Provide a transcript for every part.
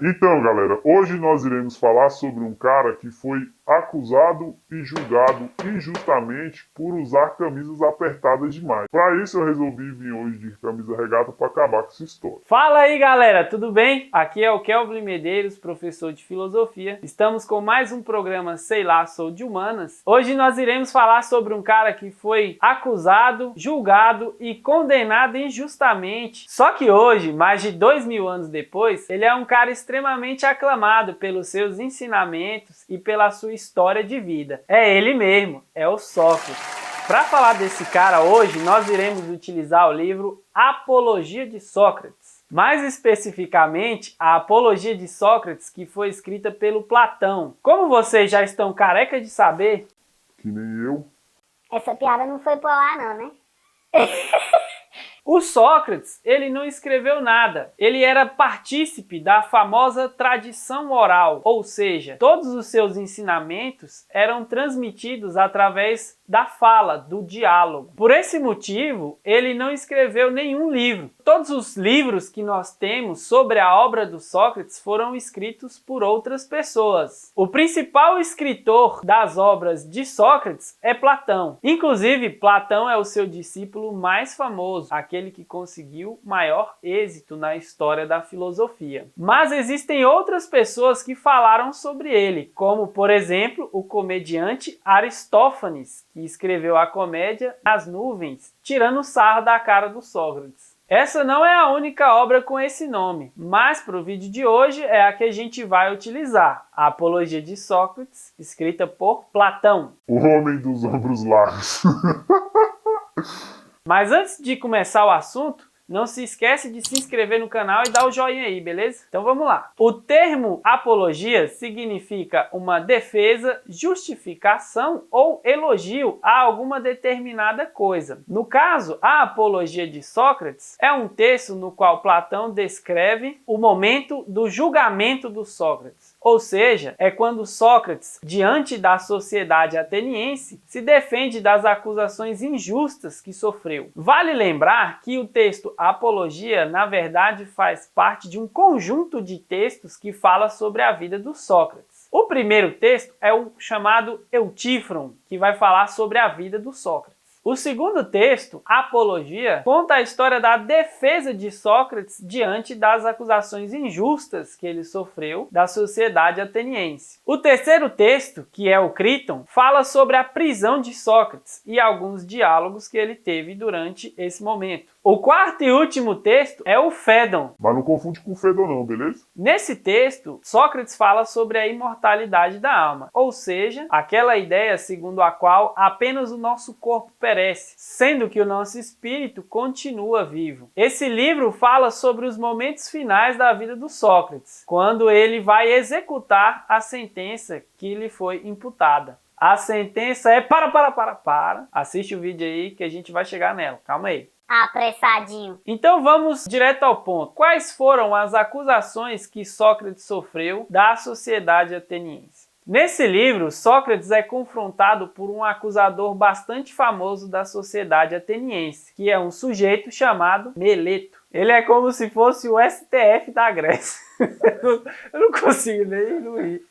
Então, galera, hoje nós iremos falar sobre um cara que foi acusado e julgado injustamente por usar camisas apertadas demais. Para isso eu resolvi vir hoje de camisa regata para acabar com essa história. Fala aí, galera, tudo bem? Aqui é o Kelvin Medeiros, professor de filosofia. Estamos com mais um programa Sei Lá, Sou de Humanas. Hoje nós iremos falar sobre um cara que foi acusado, julgado e condenado injustamente. Só que hoje, mais de 2000 anos depois, ele é um cara extremamente aclamado pelos seus ensinamentos e pela sua história de vida. É ele mesmo, é o Sócrates. Para falar desse cara hoje, nós iremos utilizar o livro Apologia de Sócrates. Mais especificamente, a Apologia de Sócrates, que foi escrita pelo Platão. Como vocês já estão careca de saber... Que nem eu. Essa piada não foi pro ar não, né? O Sócrates, ele não escreveu nada. Ele era partícipe da famosa tradição oral, ou seja, todos os seus ensinamentos eram transmitidos através da fala, do diálogo. Por esse motivo, ele não escreveu nenhum livro. Todos os livros que nós temos sobre a obra do Sócrates foram escritos por outras pessoas. O principal escritor das obras de Sócrates é Platão. Inclusive, Platão é o seu discípulo mais famoso, aquele que conseguiu maior êxito na história da filosofia. Mas existem outras pessoas que falaram sobre ele, como, por exemplo, o comediante Aristófanes, que escreveu a comédia As Nuvens, tirando sarro da cara do Sócrates. Essa não é a única obra com esse nome, mas para o vídeo de hoje é a que a gente vai utilizar, a Apologia de Sócrates, escrita por Platão. O homem dos ombros largos. Mas antes de começar o assunto, não se esquece de se inscrever no canal e dar o joinha aí, beleza? Então vamos lá. O termo apologia significa uma defesa, justificação ou elogio a alguma determinada coisa. No caso, a Apologia de Sócrates é um texto no qual Platão descreve o momento do julgamento do Sócrates. Ou seja, é quando Sócrates, diante da sociedade ateniense, se defende das acusações injustas que sofreu. Vale lembrar que o texto Apologia, na verdade, faz parte de um conjunto de textos que fala sobre a vida do Sócrates. O primeiro texto é o chamado Eutífron, que vai falar sobre a vida do Sócrates. O segundo texto, Apologia, conta a história da defesa de Sócrates diante das acusações injustas que ele sofreu da sociedade ateniense. O terceiro texto, que é o Críton, fala sobre a prisão de Sócrates e alguns diálogos que ele teve durante esse momento. O quarto e último texto é o Fédon. Mas não confunde com o Fedon não, beleza? Nesse texto, Sócrates fala sobre a imortalidade da alma, ou seja, aquela ideia segundo a qual apenas o nosso corpo perece, sendo que o nosso espírito continua vivo. Esse livro fala sobre os momentos finais da vida do Sócrates, quando ele vai executar a sentença que lhe foi imputada. A sentença é para. Assiste o vídeo aí que a gente vai chegar nela. Calma aí. Apressadinho. Então vamos direto ao ponto. Quais foram as acusações que Sócrates sofreu da sociedade ateniense? Nesse livro, Sócrates é confrontado por um acusador bastante famoso da sociedade ateniense, que é um sujeito chamado Meleto. Ele é como se fosse o STF da Grécia. Eu não consigo nem não rir.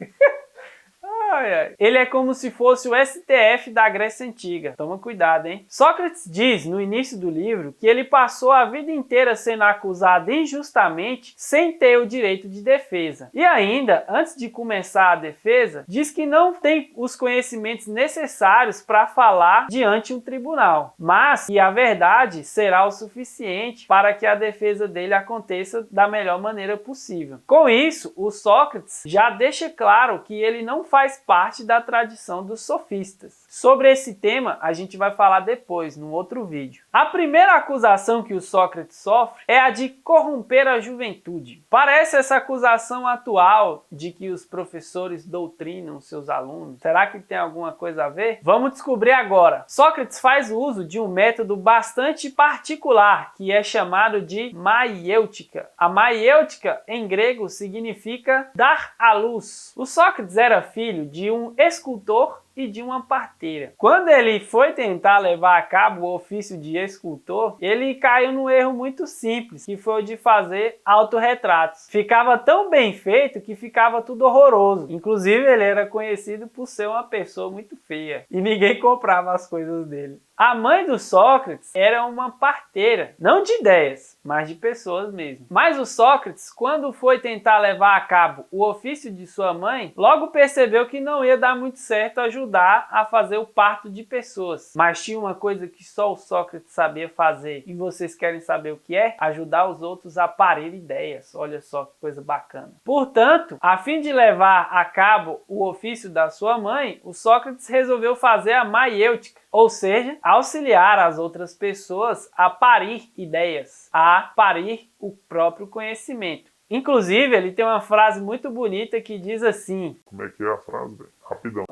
Ele é como se fosse o STF da Grécia Antiga. Toma cuidado, hein? Sócrates diz, no início do livro, que ele passou a vida inteira sendo acusado injustamente sem ter o direito de defesa. E ainda, antes de começar a defesa, diz que não tem os conhecimentos necessários para falar diante um tribunal, mas que a verdade será o suficiente para que a defesa dele aconteça da melhor maneira possível. Com isso, o Sócrates já deixa claro que ele não faz parte da tradição dos sofistas. Sobre esse tema, a gente vai falar depois, num outro vídeo. A primeira acusação que o Sócrates sofre é a de corromper a juventude. Parece essa acusação atual de que os professores doutrinam seus alunos. Será que tem alguma coisa a ver? Vamos descobrir agora. Sócrates faz uso de um método bastante particular, que é chamado de maiêutica. A maiêutica, em grego, significa dar à luz. O Sócrates era filho de um escultor e de uma parteira. Quando ele foi tentar levar a cabo o ofício de escultor, ele caiu num erro muito simples, que foi o de fazer autorretratos. Ficava tão bem feito que ficava tudo horroroso. Inclusive, ele era conhecido por ser uma pessoa muito feia e ninguém comprava as coisas dele. A mãe do Sócrates era uma parteira, não de ideias, mas de pessoas mesmo. Mas o Sócrates, quando foi tentar levar a cabo o ofício de sua mãe, logo percebeu que não ia dar muito certo ajudar a fazer o parto de pessoas. Mas tinha uma coisa que só o Sócrates sabia fazer, e vocês querem saber o que é? Ajudar os outros a parir ideias. Olha só que coisa bacana. Portanto, a fim de levar a cabo o ofício da sua mãe, o Sócrates resolveu fazer a maiêutica, ou seja, auxiliar as outras pessoas a parir ideias, a parir o próprio conhecimento. Inclusive, ele tem uma frase muito bonita que diz assim... Como é que é a frase, velho? Rapidão.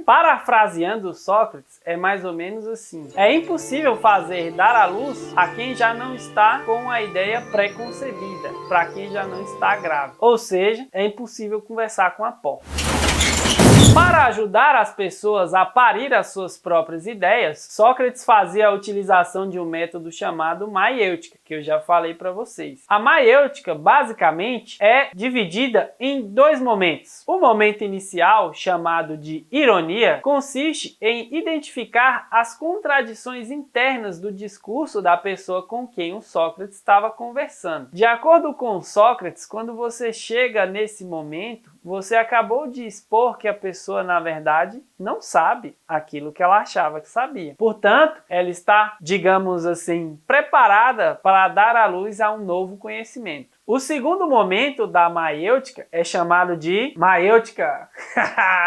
Parafraseando Sócrates, é mais ou menos assim: é impossível fazer dar à luz a quem já não está com a ideia pré-concebida, para quem já não está grave. Ou seja, é impossível conversar com a porta. Para ajudar as pessoas a parir as suas próprias ideias, Sócrates fazia a utilização de um método chamado maiêutica, que eu já falei para vocês. A maiêutica, basicamente, é dividida em dois momentos. O momento inicial, chamado de ironia, consiste em identificar as contradições internas do discurso da pessoa com quem o Sócrates estava conversando. De acordo com Sócrates, quando você chega nesse momento, você acabou de expor que a pessoa, na verdade, não sabe aquilo que ela achava que sabia. Portanto, ela está, digamos assim, preparada para dar à luz a um novo conhecimento. O segundo momento da maiêutica é chamado de maiêutica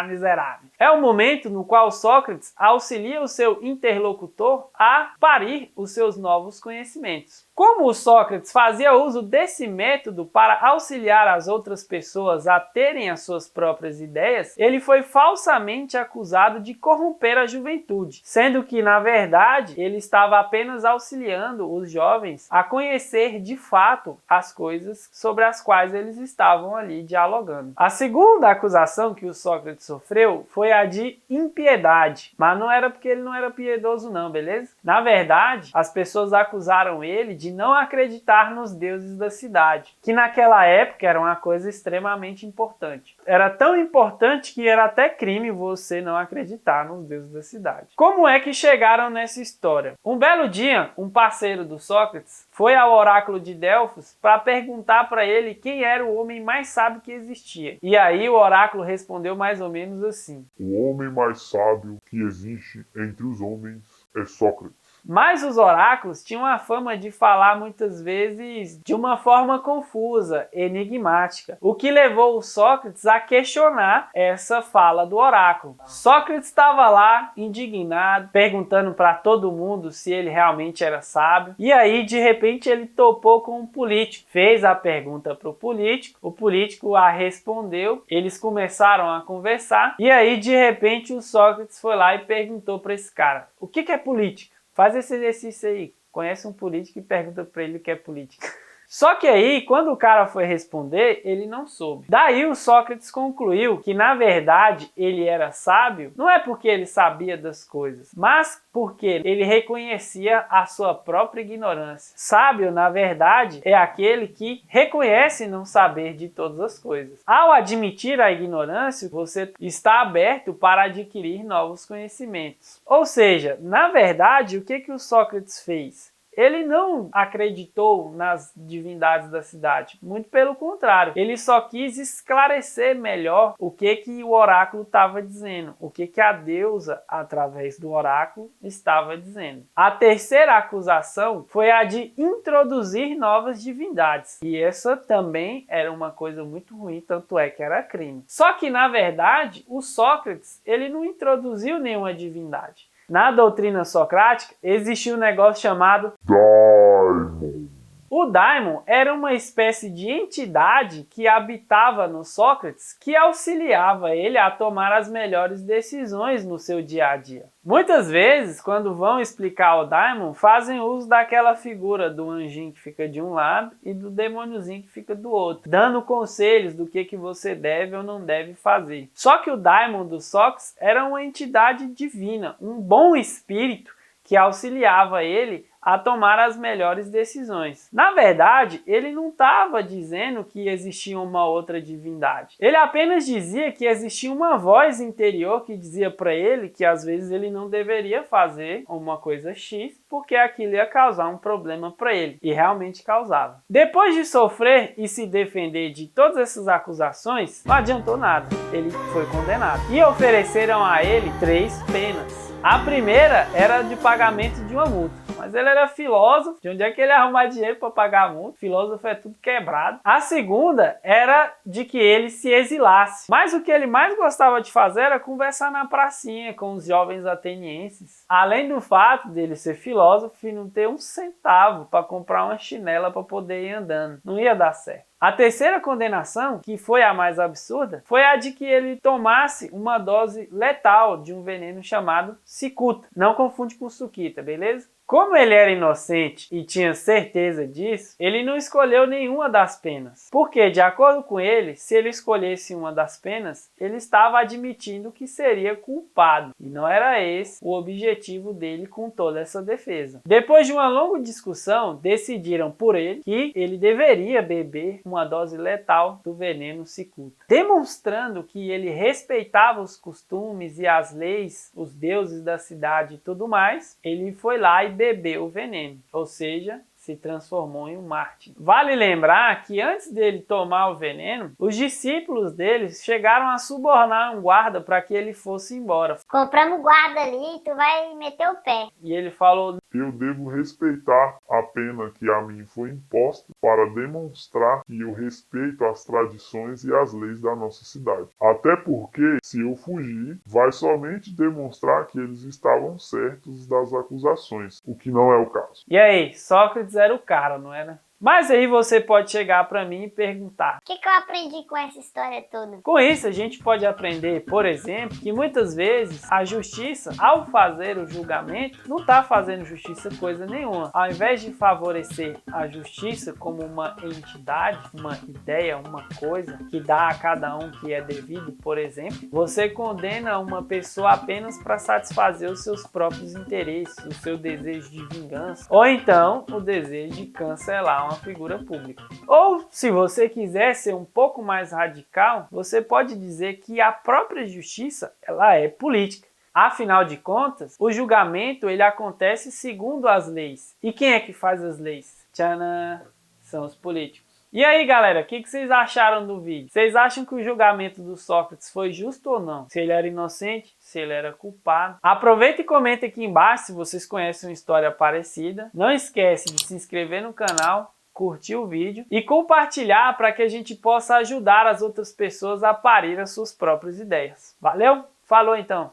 miserável. É o momento no qual Sócrates auxilia o seu interlocutor a parir os seus novos conhecimentos. Como o Sócrates fazia uso desse método para auxiliar as outras pessoas a terem as suas próprias ideias, ele foi falsamente acusado de corromper a juventude, sendo que, na verdade, ele estava apenas auxiliando os jovens a conhecer de fato as coisas sobre as quais eles estavam ali dialogando. A segunda acusação que o Sócrates sofreu foi a de impiedade, mas não era porque ele não era piedoso não, beleza? Na verdade, as pessoas acusaram ele de não acreditar nos deuses da cidade, que naquela época era uma coisa extremamente importante. Era tão importante que era até crime você não acreditar nos deuses da cidade. Como é que chegaram nessa história? Um belo dia, um parceiro do Sócrates foi ao oráculo de Delfos para perguntar para ele quem era o homem mais sábio que existia. E aí o oráculo respondeu mais ou menos assim: O homem mais sábio que existe entre os homens é Sócrates. Mas os oráculos tinham a fama de falar muitas vezes de uma forma confusa, enigmática, o que levou o Sócrates a questionar essa fala do oráculo. Sócrates estava lá, indignado, perguntando para todo mundo se ele realmente era sábio, e aí de repente ele topou com um político, fez a pergunta para o político a respondeu, eles começaram a conversar, e aí de repente o Sócrates foi lá e perguntou para esse cara: o que é política? Faz esse exercício aí. Conhece um político e pergunta para ele o que é política. Só que aí, quando o cara foi responder, ele não soube. Daí o Sócrates concluiu que, na verdade, ele era sábio, não é porque ele sabia das coisas, mas porque ele reconhecia a sua própria ignorância. Sábio, na verdade, é aquele que reconhece não saber de todas as coisas. Ao admitir a ignorância, você está aberto para adquirir novos conhecimentos. Ou seja, na verdade, o que o Sócrates fez? Ele não acreditou nas divindades da cidade, muito pelo contrário, ele só quis esclarecer melhor o que o oráculo estava dizendo, o que a deusa, através do oráculo, estava dizendo. A terceira acusação foi a de introduzir novas divindades, e essa também era uma coisa muito ruim, tanto é que era crime. Só que, na verdade, o Sócrates, ele não introduziu nenhuma divindade. Na doutrina socrática, existia um negócio chamado Daimon. O daimon era uma espécie de entidade que habitava no Sócrates que auxiliava ele a tomar as melhores decisões no seu dia a dia. Muitas vezes, quando vão explicar o daimon, fazem uso daquela figura do anjinho que fica de um lado e do demôniozinho que fica do outro, dando conselhos do que você deve ou não deve fazer. Só que o daimon do Sócrates era uma entidade divina, um bom espírito que auxiliava ele a tomar as melhores decisões. Na verdade, ele não estava dizendo que existia uma outra divindade. Ele apenas dizia que existia uma voz interior que dizia para ele que às vezes ele não deveria fazer uma coisa X porque aquilo ia causar um problema para ele. E realmente causava. Depois de sofrer e se defender de todas essas acusações, não adiantou nada. Ele foi condenado. E ofereceram a ele 3 penas. A primeira era de pagamento de uma multa. Mas ele era filósofo, de onde é que ele ia arrumar dinheiro para pagar a multa? Filósofo é tudo quebrado. A segunda era de que ele se exilasse. Mas o que ele mais gostava de fazer era conversar na pracinha com os jovens atenienses. Além do fato dele ser filósofo e não ter um centavo para comprar uma chinela para poder ir andando. Não ia dar certo. A terceira condenação, que foi a mais absurda, foi a de que ele tomasse uma dose letal de um veneno chamado cicuta. Não confunde com suquita, beleza? Como ele era inocente e tinha certeza disso, ele não escolheu nenhuma das penas. Porque, de acordo com ele, se ele escolhesse uma das penas, ele estava admitindo que seria culpado. E não era esse o objetivo dele com toda essa defesa. Depois de uma longa discussão, decidiram por ele que ele deveria beber uma dose letal do veneno cicuta. Demonstrando que ele respeitava os costumes e as leis, os deuses da cidade e tudo mais, ele foi lá e bebeu o veneno, ou seja, se transformou em um mártir. Vale lembrar que antes dele tomar o veneno, os discípulos dele chegaram a subornar um guarda para que ele fosse embora. Compramos guarda ali e tu vai meter o pé. E ele falou: eu devo respeitar a pena que a mim foi imposta para demonstrar que eu respeito as tradições e as leis da nossa cidade. Até porque, se eu fugir, vai somente demonstrar que eles estavam certos das acusações, o que não é o caso. E aí, Sócrates era o cara, não era? Mas aí você pode chegar para mim e perguntar: O que eu aprendi com essa história toda? Com isso, a gente pode aprender, por exemplo, que muitas vezes a justiça, ao fazer o julgamento, não está fazendo justiça coisa nenhuma. Ao invés de favorecer a justiça como uma entidade, uma ideia, uma coisa que dá a cada um que é devido, por exemplo, você condena uma pessoa apenas para satisfazer os seus próprios interesses, o seu desejo de vingança, ou então o desejo de cancelar uma figura pública. Ou, se você quiser ser um pouco mais radical, você pode dizer que a própria justiça, ela é política. Afinal de contas, o julgamento ele acontece segundo as leis. E quem é que faz as leis? Tchanã! São os políticos. E aí, galera, o que vocês acharam do vídeo? Vocês acham que o julgamento do Sócrates foi justo ou não? Se ele era inocente? Se ele era culpado? Aproveita e comenta aqui embaixo se vocês conhecem uma história parecida. Não esquece de se inscrever no canal, curtir o vídeo e compartilhar para que a gente possa ajudar as outras pessoas a parir as suas próprias ideias. Valeu? Falou então!